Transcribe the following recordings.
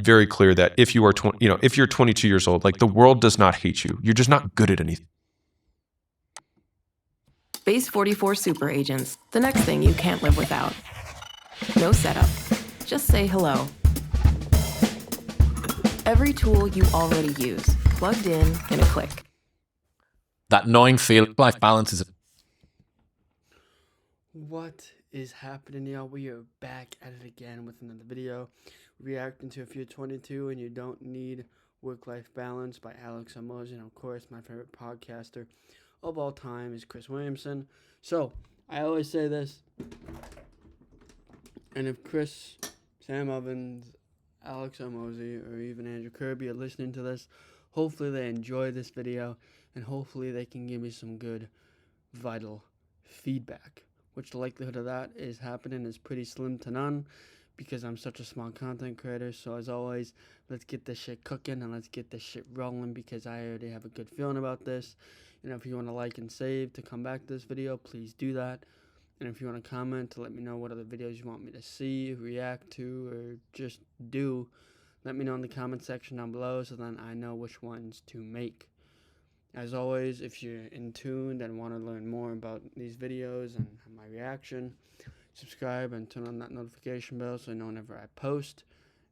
very clear that if you are if you're 22 years old, like the world does not hate you. You're just not good at anything. Base 44 super agents, the next thing you can't live without. No setup, just say hello. Every tool you already use, plugged in a click. That annoying feel-life balance is... What is happening, y'all? We are back at it again with another video, reacting to If You're 22 and You Don't Need Work-Life Balance by Alex Hormozipart. And of course, my favorite podcaster of all time is Chris Williamson. So, I always say this, and if Chris, Sam Ovens, Alex Hormozipart, or even Andrew Kirby are listening to this, hopefully they enjoy this video, and hopefully they can give me some good, vital feedback. Which the likelihood of that is happening is pretty slim to none because I'm such a small content creator. So as always, let's get this shit cooking and let's get this shit rolling because I already have a good feeling about this. And if you want to like and save to come back to this video, please do that. And if you want to comment to let me know what other videos you want me to see, react to, or just do, let me know in the comment section down below so then I know which ones to make. As always, if you're in tune and want to learn more about these videos and my reaction, subscribe and turn on that notification bell so you know whenever I post.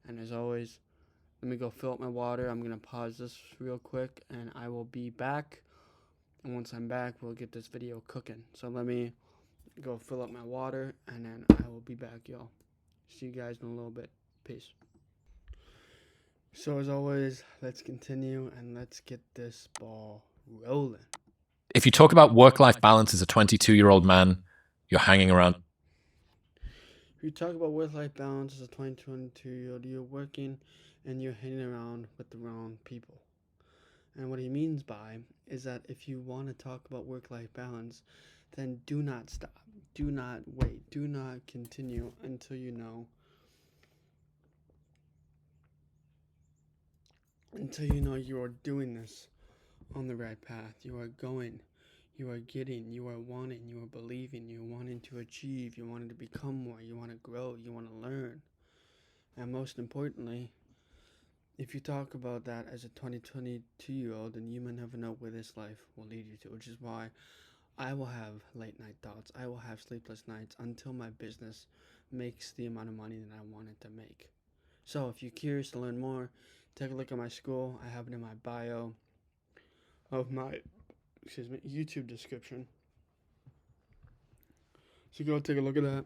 And as always, let me go fill up my water. I'm going to pause this real quick and I will be back. And once I'm back, we'll get this video cooking. So let me go fill up my water and then I will be back, y'all. See you guys in a little bit. Peace. So as always, let's continue and let's get this ball rolling. If you talk about work-life balance as a 22-year-old man, you're hanging around. If you talk about work-life balance as a 22-year-old, you're working and you're hanging around with the wrong people. And what he means by is that if you want to talk about work-life balance, then do not stop. Do not wait. Do not continue until you know you are doing this on the right path. You are going, you are getting, you are wanting, you are believing, you are wanting to achieve, you want to become more, you want to grow, you want to learn. And most importantly, if you talk about that as a 22-year-old, then you may never know where this life will lead you to, which is why I will have late night thoughts. I will have sleepless nights until my business makes the amount of money that I want it to make. So if you're curious to learn more, take a look at my school. I have it in my bio of my YouTube description. So go take a look at that.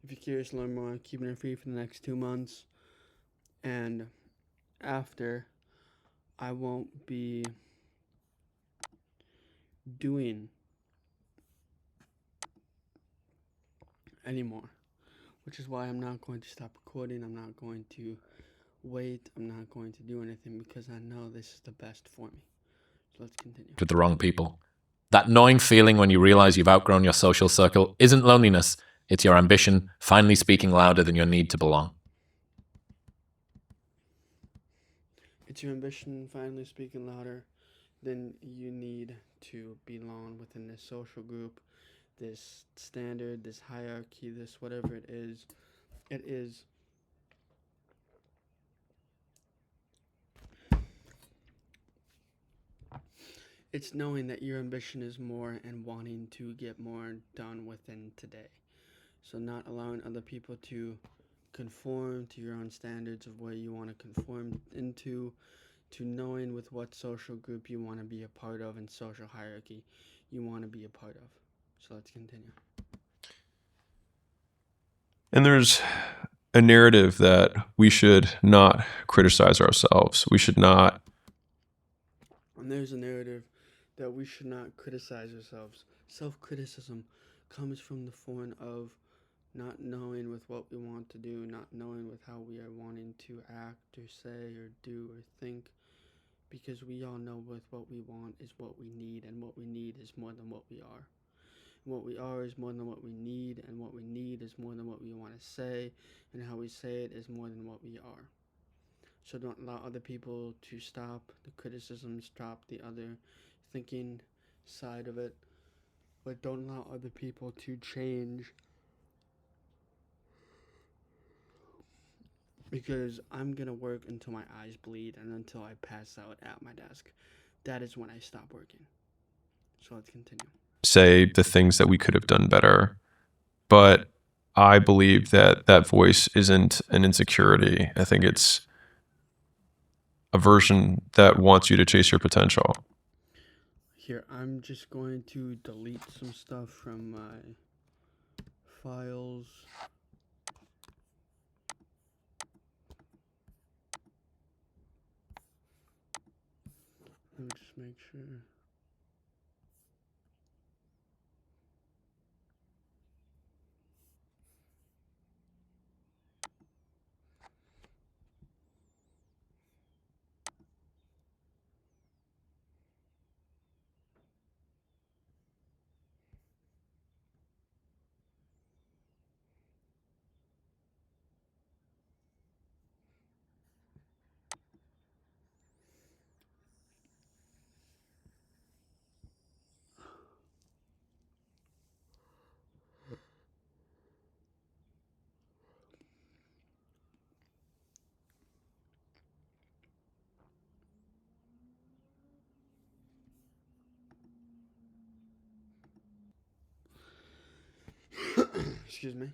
If you're curious to learn more, I'm keeping it free for the next 2 months. And after, I won't be doing anymore. Which is why I'm not going to stop recording. I'm not going to wait. I'm not going to do anything because I know this is the best for me. So let's continue. With the wrong people. That annoying feeling when you realize you've outgrown your social circle isn't loneliness. It's your ambition finally speaking louder than your need to belong. It's your ambition finally speaking louder than you need to belong within this social group, this standard, this hierarchy, this whatever it is. It is it's knowing that your ambition is more and wanting to get more done within today. So not allowing other people to conform to your own standards of where you want to conform into, to knowing with what social group you want to be a part of and social hierarchy you want to be a part of. So let's continue. And there's a narrative that we should not criticize ourselves. We should not. And there's a narrative that we should not criticize ourselves. Self-criticism comes from the form of not knowing with what we want to do, not knowing with how we are wanting to act or say or do or think, because we all know with what we want is what we need, and what we need is more than what we are. What we are is more than what we need, and what we need is more than what we want to say, and how we say it is more than what we are. So don't allow other people to stop the criticism, stop the other thinking side of it, but don't allow other people to change because I'm going to work until my eyes bleed and until I pass out at my desk. That is when I stop working. So let's continue. Say the things that we could have done better. But I believe that that voice isn't an insecurity. I think it's a version that wants you to chase your potential. Here, I'm just going to delete some stuff from my files. Let me just make sure. Excuse me.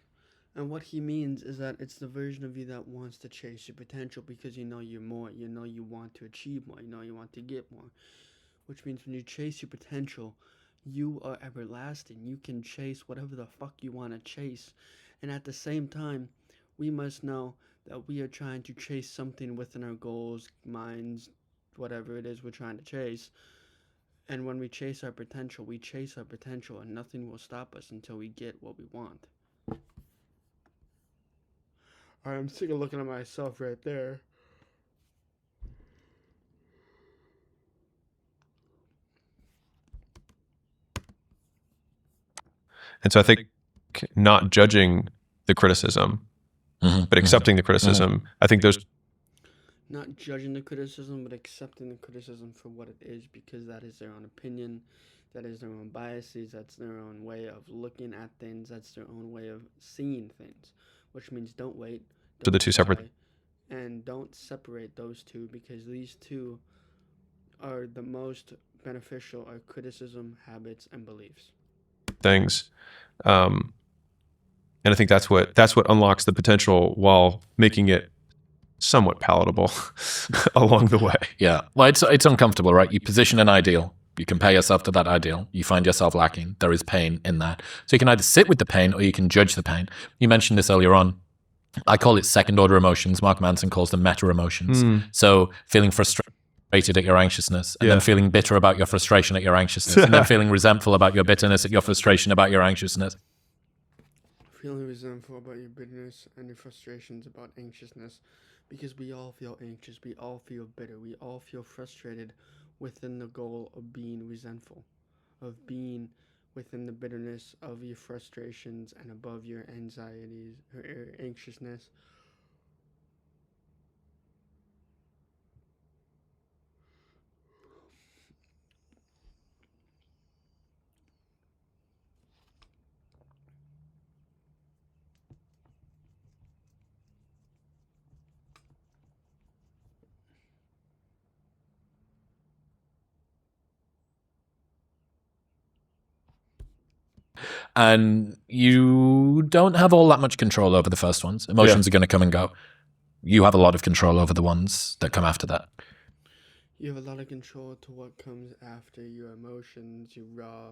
And what he means is that it's the version of you that wants to chase your potential because you know you're more, you know you want to achieve more, you know you want to get more. Which means when you chase your potential, you are everlasting. You can chase whatever the fuck you want to chase. And at the same time, we must know that we are trying to chase something within our goals, minds, whatever it is we're trying to chase. And when we chase our potential, and nothing will stop us until we get what we want. Alright, I'm sick of looking at myself right there. And so I think not judging the criticism, but accepting the criticism, I think those... Not judging the criticism, but accepting the criticism for what it is, because that is their own opinion, that is their own biases, that's their own way of looking at things, that's their own way of seeing things. Which means don't wait. So the two separate... And don't separate those two, because these two are the most beneficial are criticism, habits, and beliefs. Things. And I think that's what unlocks the potential while making it somewhat palatable along the way. Yeah. Well, it's uncomfortable, right? You position an ideal. You compare yourself to that ideal. You find yourself lacking. There is pain in that. So you can either sit with the pain or you can judge the pain. You mentioned this earlier on. I call it second order emotions. Mark Manson calls them meta emotions. So feeling frustrated at your anxiousness, and then feeling bitter about your frustration at your anxiousness, and then feeling resentful about your bitterness at your frustration about your anxiousness. Feeling resentful about your bitterness and your frustrations about anxiousness, because we all feel anxious, we all feel bitter, we all feel frustrated within the goal of being resentful, of being within the bitterness of your frustrations and above your anxieties or anxiousness. And you don't have all that much control over the first ones. Emotions are going to come and go. You have a lot of control over the ones that come after that. You have a lot of control to what comes after your emotions, your raw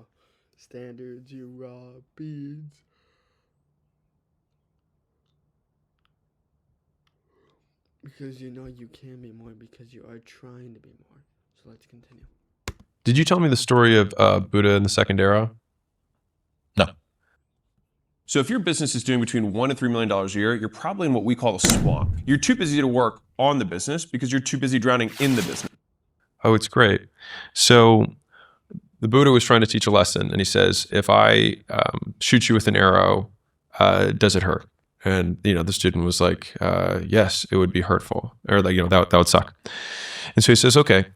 standards, your raw beads. Because you know you can be more, because you are trying to be more. So let's continue. Did you tell me the story of Buddha and the second arrow? No. So if your business is doing between $1 and $3 million a year, you're probably in what we call a swamp. You're too busy to work on the business because you're too busy drowning in the business. Oh, it's great. So the Buddha was trying to teach a lesson, and he says, if I shoot you with an arrow, does it hurt? And, the student was like, yes, it would be hurtful, or that would suck. And so he says, okay,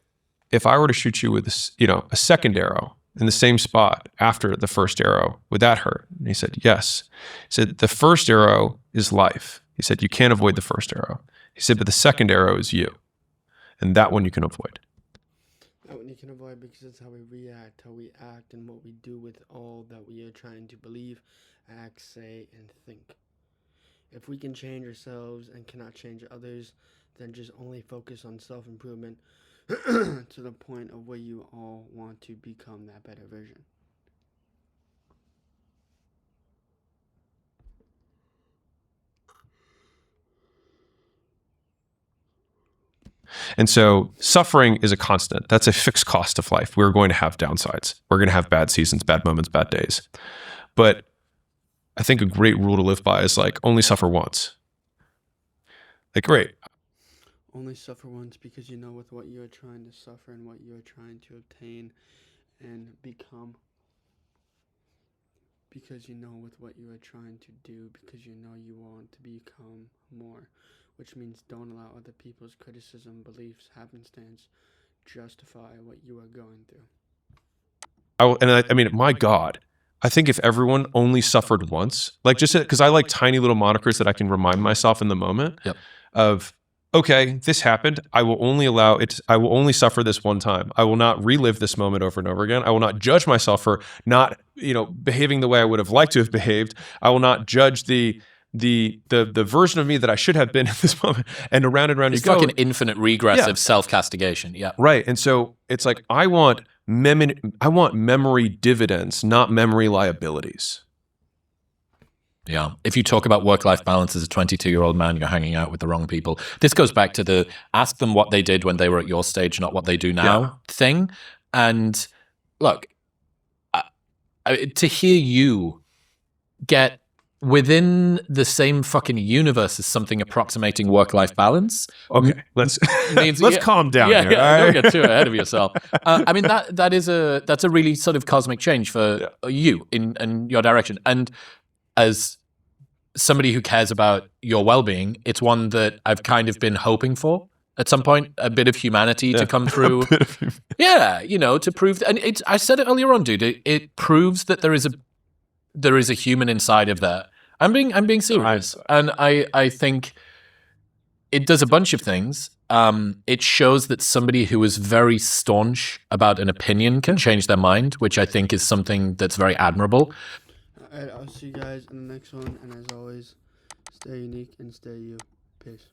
if I were to shoot you with a second arrow in the same spot after the first arrow, would that hurt? And he said, yes. He said, the first arrow is life. He said, you can't avoid the first arrow. He said, but the second arrow is you. And that one you can avoid. That one you can avoid because it's how we react, how we act, and what we do with all that we are trying to believe, act, say, and think. If we can change ourselves and cannot change others, then just only focus on self-improvement to the point of where you all want to become that better version. And so suffering is a constant. That's a fixed cost of life. We're going to have downsides. We're going to have bad seasons, bad moments, bad days. But I think a great rule to live by is like only suffer once. Like, great. Only suffer once because you know with what you are trying to suffer and what you are trying to obtain and become. Because you know with what you are trying to do, because you know you want to become more. Which means don't allow other people's criticism, beliefs, happenstance justify what you are going through. I mean, my God, I think if everyone only suffered once, like just because I like tiny little monikers that I can remind myself in the moment of, okay, this happened. I will only allow it. I will only suffer this one time. I will not relive this moment over and over again. I will not judge myself for not, behaving the way I would have liked to have behaved. I will not judge the version of me that I should have been at this moment, and around you It's go. like an infinite regress of self-castigation. Yeah. Right. And so it's like, I want memory dividends, not memory liabilities. Yeah. If you talk about work-life balance as a 22-year-old man, you're hanging out with the wrong people. This goes back to the ask them what they did when they were at your stage, not what they do now thing. And look, to hear you get within the same fucking universe as something approximating work-life balance. Okay, let's means, calm down here. Don't get too ahead of yourself. I mean, that's a really sort of cosmic change for you in your direction. And as somebody who cares about your well-being, it's one that I've kind of been hoping for at some point, a bit of humanity to come through. To prove, and I said it earlier on, dude, it proves that there is a human inside of that. I'm being serious. And I think it does a bunch of things. It shows that somebody who is very staunch about an opinion can change their mind, which I think is something that's very admirable. All right, I'll see you guys in the next one. And as always, stay unique and stay you. Peace.